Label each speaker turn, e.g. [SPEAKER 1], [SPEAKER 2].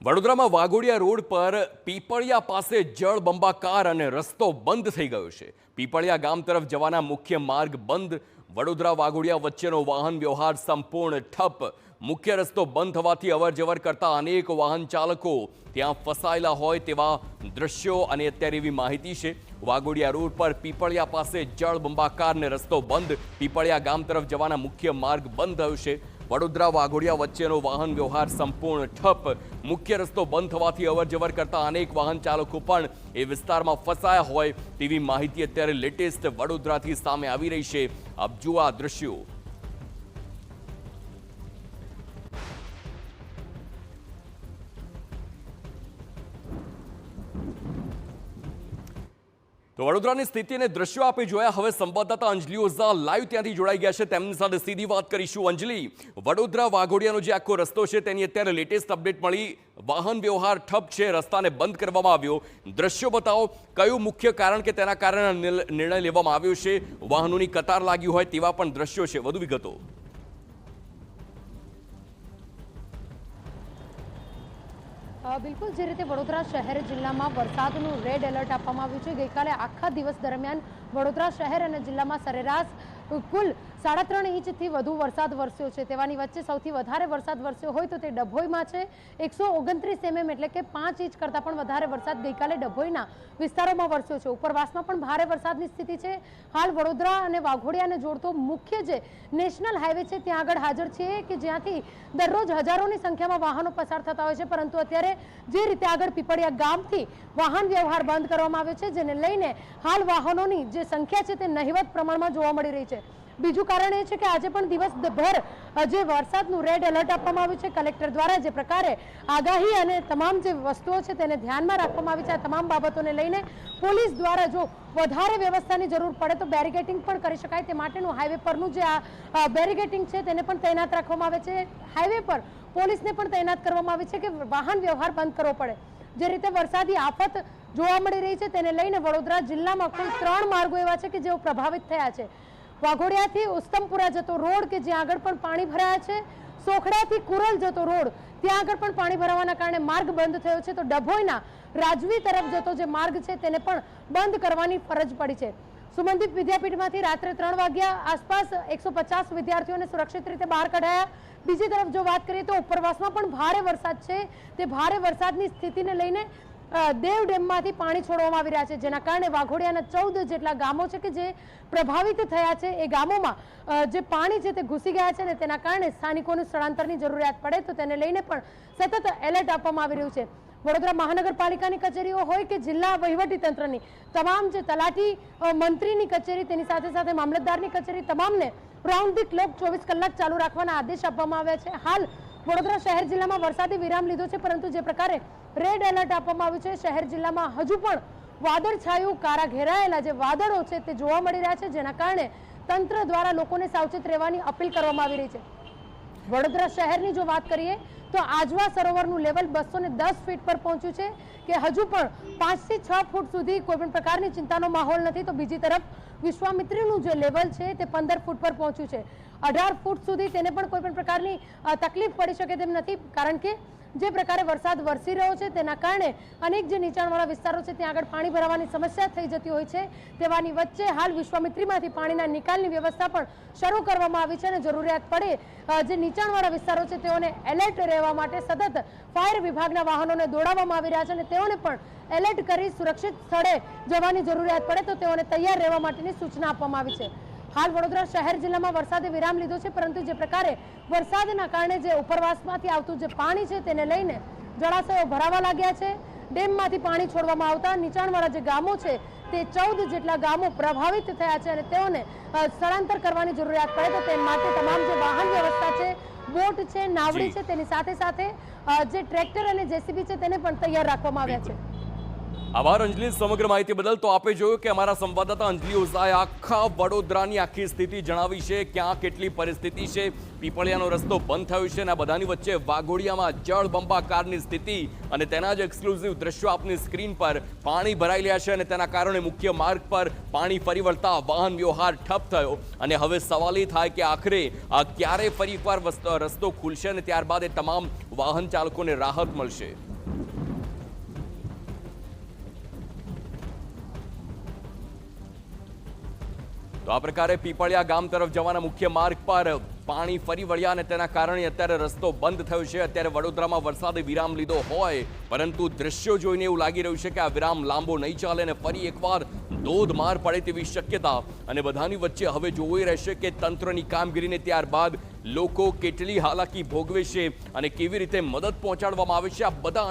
[SPEAKER 1] વડોદરામાં વાઘોડિયા રોડ પર પીપળિયા પાસે જળબંબાકાર અને રસ્તો બંધ થઈ ગયો છે। પીપળિયા ગામ તરફ જવાના મુખ્ય માર્ગ બંધ। વડોદરા વાઘોડિયા વચ્ચેનો વાહન વ્યવહાર સંપૂર્ણ ઠપ। મુખ્ય રસ્તો બંધ થવાથી અવરજવર કરતા અનેક વાહન ચાલકો ત્યાં ફસાયેલા હોય તેવા દ્રશ્યો અને અત્યારે એવી માહિતી છે। વાઘોડિયા રોડ પર પીપળિયા પાસે જળબંબાકાર અને રસ્તો બંધ। પીપળિયા ગામ તરફ જવાના મુખ્ય માર્ગ બંધ થયો છે। વડોદરા વાઘોડિયા વચ્ચેનો વાહન વ્યવહાર સંપૂર્ણ ઠપ। મુખ્ય રસ્તો બંધ થવાથી અવરજવર કરતા અનેક વાહન ચાલકો પણ એ વિસ્તારમાં ફસાયા હોય તેવી માહિતી અત્યારે લેટેસ્ટ વડોદરાથી સામે આવી રહી છે। આપ જુઓ આ દ્રશ્યો। તો વડોદરાની સ્થિતિ અને દ્રશ્યો આપે જોયા। હવે સંવાદદાતા અંજલિ ઓઝા લાઈવ ત્યાંથી જોડાઈ ગયા છે, તેમની સાથે સીધી વાત કરીશું। અંજલિ, વડોદરા વાઘોડિયાનો જે આખો રસ્તો છે તેની અત્યારે લેટેસ્ટ અપડેટ મળી। વાહન વ્યવહાર ઠપ છે, રસ્તાને બંધ કરવામાં આવ્યો। દ્રશ્યો બતાવો, કયું મુખ્ય કારણ કે તેના કારણે નિર્ણય લેવામાં આવ્યો છે? વાહનોની કતાર લાગી હોય તેવા પણ દ્રશ્યો છે, વધુ વિગતો।
[SPEAKER 2] બિલકુલ, જે રીતે વડોદરા શહેર જિલ્લામાં વરસાદનું રેડ એલર્ટ આપવામાં આવ્યું છે। ગઈકાલે આખા દિવસ દરમિયાન વડોદરા શહેર અને જિલ્લામાં સરેરાશ કુલ 3.5 ઇંચથી વધુ વરસાદ વરસ્યો છે। તેવાની વચ્ચે સૌથી વધારે વરસાદ વરસ્યો હોય તો તે ડભોઈમાં છે। 129 mm એટલે કે 5 ઇંચ કરતાં પણ વધારે વરસાદ ગઈકાલે ડભોઈના વિસ્તારોમાં વરસ્યો છે। ઉપરવાસમાં પણ ભારે વરસાદની સ્થિતિ છે। હાલ વડોદરા અને વાઘોડિયાને જોડતો મુખ્ય જે નેશનલ હાઈવે છે ત્યાં આગળ હાજર છે કે જ્યાંથી દરરોજ હજારોની સંખ્યામાં વાહનો પસાર થતા હોય છે, પરંતુ અત્યારે જે રીતે આગળ પીપળિયા ગામથી વાહન વ્યવહાર બંધ કરવામાં આવ્યો છે, જેને લઈને હાલ વાહનોની જે સંખ્યા છે તે નહિવત પ્રમાણમાં જોવા મળી રહી છે। બીજું કારણ એ છે કે આજે પણ દિવસભર જે વરસાદનું રેડ એલર્ટ આપવામાં આવ્યું છે કલેક્ટર દ્વારા, જે પ્રકારે આગાહી અને તમામ જે વસ્તુઓ છે તેને ધ્યાનમાં રાખવામાં આવી છે। આ તમામ બાબતોને લઈને પોલીસ દ્વારા જો વધારે વ્યવસ્થાની જરૂર પડે તો બેરિકેટિંગ પણ કરી શકાય તે માટેનું હાઈવે પરનું જે આ બેરિકેટિંગ છે તેને પણ તૈનાત રાખવામાં આવે છે। હાઈવે પર પોલીસને પણ તૈનાત કરવામાં આવી છે કે વાહન વ્યવહાર બંધ કરવો પડે। જે રીતે વરસાદી આફત જોવા મળી રહી છે તેને લઈને વડોદરા જિલ્લામાં કુલ 3 માર્ગો એવા છે કે જેઓ પ્રભાવિત થયા છે। વાઘોડિયાથી ઉત્તમપુરા જતો રોડ કે જ્યાં આગળ પણ પાણી ભરાયા છે, સોખડાથી કુરલ જતો રોડ ત્યાં આગળ પણ પાણી ભરાવાના કારણે માર્ગ બંધ થયો છે, તો ડભોઈના રાજવી તરફ જતો જે માર્ગ છે તેને પણ બંધ કરવાની ફરજ પડી છે। સુમનદીપ વિદ્યાપીઠમાંથી રાત્રે 3 વાગ્યા આસપાસ 150 વિદ્યાર્થીઓને સુરક્ષિત રીતે બહાર કઢાયા। બીજી તરફ જો વાત કરીએ તો ઉપરવાસમાં પણ ભારે વરસાદ છે। તે ભારે વરસાદની સ્થિતિને લઈને દેવ ડેમમાંથી પાણી છોડવામાં આવી રહ્યા છે, જેના કારણે વાઘોડિયાના 14 જેટલા ગામો છે કે જે પ્રભાવિત થયા છે। એ ગામોમાં જે પાણી છે તે ઘૂસી ગયા છે અને તેના કારણે સ્થાનિકોનું સ્થળાંતરની જરૂરિયાત પડે તો તેને લઈને પણ સતત એલર્ટ આપવામાં આવી રહ્યું છે। વડોદરા મહાનગરપાલિકાની કચેરીઓ હોય કે જિલ્લા વહીવટીતંત્રની તમામ જે તલાટી મંત્રીની કચેરી, તેની સાથે સાથે મામલતદારની કચેરી, તમામને રાઉન્ડ ધી ક્લોક 24 કલાક ચાલુ રાખવાના આદેશ આપવામાં આવ્યા છે। હાલ વડોદરા શહેર જિલ્લામાં વરસાદી વિરામ લીધો છે, પરંતુ જે પ્રકારે રેડ એલર્ટ આપવામાં આવ્યું છે શહેર જિલ્લામાં હજુ પણ વાદળછાયું કારા ઘેરાયેલા જે વાદળો છે તે જોવા મળી રહ્યા છે, જેના કારણે તંત્ર દ્વારા લોકોને સાવચેત રહેવાની અપીલ કરવામાં આવી રહી છે। વડોદરા શહેરની જો વાત કરીએ તો આજવા સરોવરનું લેવલ 210 ફીટ પર પહોંચ્યું છે કે હજુ પણ 5 થી 6 ફૂટ સુધી કોઈ પણ પ્રકારની ચિંતાનો માહોલ નથી, તો બીજી તરફ વિશ્વામિત્રીનું જે લેવલ છે તે 15 ફૂટ પર પહોંચ્યું છે। 18 ફૂટ સુધી તેને પણ કોઈ પણ પ્રકારની તકલીફ પડી શકે તેમ નથી, કારણ કે જે પ્રકારે વરસાદ વરસી રહ્યો છે તેના કારણે અનેક જે નીચાણવાળા વિસ્તારો છે ત્યાં આગળ પાણી ભરાવાની સમસ્યા થઈ જતી હોય છે। તેવાની વચ્ચે હાલ વિશ્વામિત્રીમાંથી પાણીના નિકાલની વ્યવસ્થા પણ શરૂ કરવામાં આવી છે અને જરૂરિયાત પડે જે નીચાણવાળા વિસ્તારો છે તેઓને એલર્ટ રહેવા માટે સતત ફાયર વિભાગના વાહનોને દોડાવવામાં આવી રહ્યા છે અને તેઓને પણ એલર્ટ કરી સુરક્ષિત સ્થળે જવાની જરૂરિયાત પડે તો તેઓને તૈયાર રહેવા માટેની સૂચના આપવામાં આવી છે। હાલ વડોદરા શહેર જિલ્લામાં વરસાદે વિરામ લીધો છે, પરંતુ જે પ્રકારે વરસાદના કારણે જે ઉપરવાસમાંથી આવતું જે પાણી છે તેને લઈને જળાશયો ભરાવા લાગ્યા છે। ડેમમાંથી પાણી છોડવામાં આવતા નીચાણવાળા જે ગામો છે તે 14 જેટલા ગામો પ્રભાવિત થયા છે અને તેઓને સ્થળાંતર કરવાની જરૂરિયાત પડે તો તે માટે તમામ જે વાહન વ્યવસ્થા છે, બોટ છે, નાવડી છે, તેની સાથે સાથે જે ટ્રેક્ટર અને જેસીબી છે તેને પણ તૈયાર રાખવામાં આવ્યા છે।
[SPEAKER 1] આભાર અંજલિ, સમગ્ર માહિતી બદલ। તો આપે જોયું કે અમારા સંવાદદાતા અંજલિ ઓઝાએ આખા વડોદરાની આખી સ્થિતિ જણાવી છે, ક્યાં કેટલી પરિસ્થિતિ છે। પીપળિયાનો રસ્તો બંધ થયો છે અને આ બધાની વચ્ચે વાઘોડિયામાં જળબંબાકારની સ્થિતિ અને તેના જ એક્સક્લુઝિવ દ્રશ્યો આપની સ્ક્રીન પર પાણી ભરાઈ રહ્યા છે અને તેના કારણે મુખ્ય માર્ગ પર પાણી ફરી વળતા વાહન વ્યવહાર ઠપ થયો અને હવે સવાલ એ થાય કે આખરે ક્યારે ફરી એકવાર રસ્તો ખુલશે અને ત્યારબાદ એ તમામ વાહન ચાલકોને રાહત મળશે। તો આ પ્રકારે પીપળિયા ગામ તરફ જવાના મુખ્ય માર્ગ પર પાણી ફરી વળ્યા અને તેના કારણે અત્યારે રસ્તો બંધ થયો છે. અત્યારે વડોદરામાં વરસાદે વિરામ લીધો હોય, પરંતુ દ્રશ્યો જોઈને એવું લાગી રહ્યું છે કે આ વિરામ લાંબો નહીં ચાલે અને ફરી એકવાર ધોધમાર પડે તેવી શક્યતા. અને બધાની વચ્ચે હવે જોવું રહેશે કે તંત્રની કામગીરીને ત્યારબાદ લોકો કેટલી હાલાકી ભોગવે છે અને કેવી રીતે મદદ પહોંચાડવામાં આવે છે. આ બધા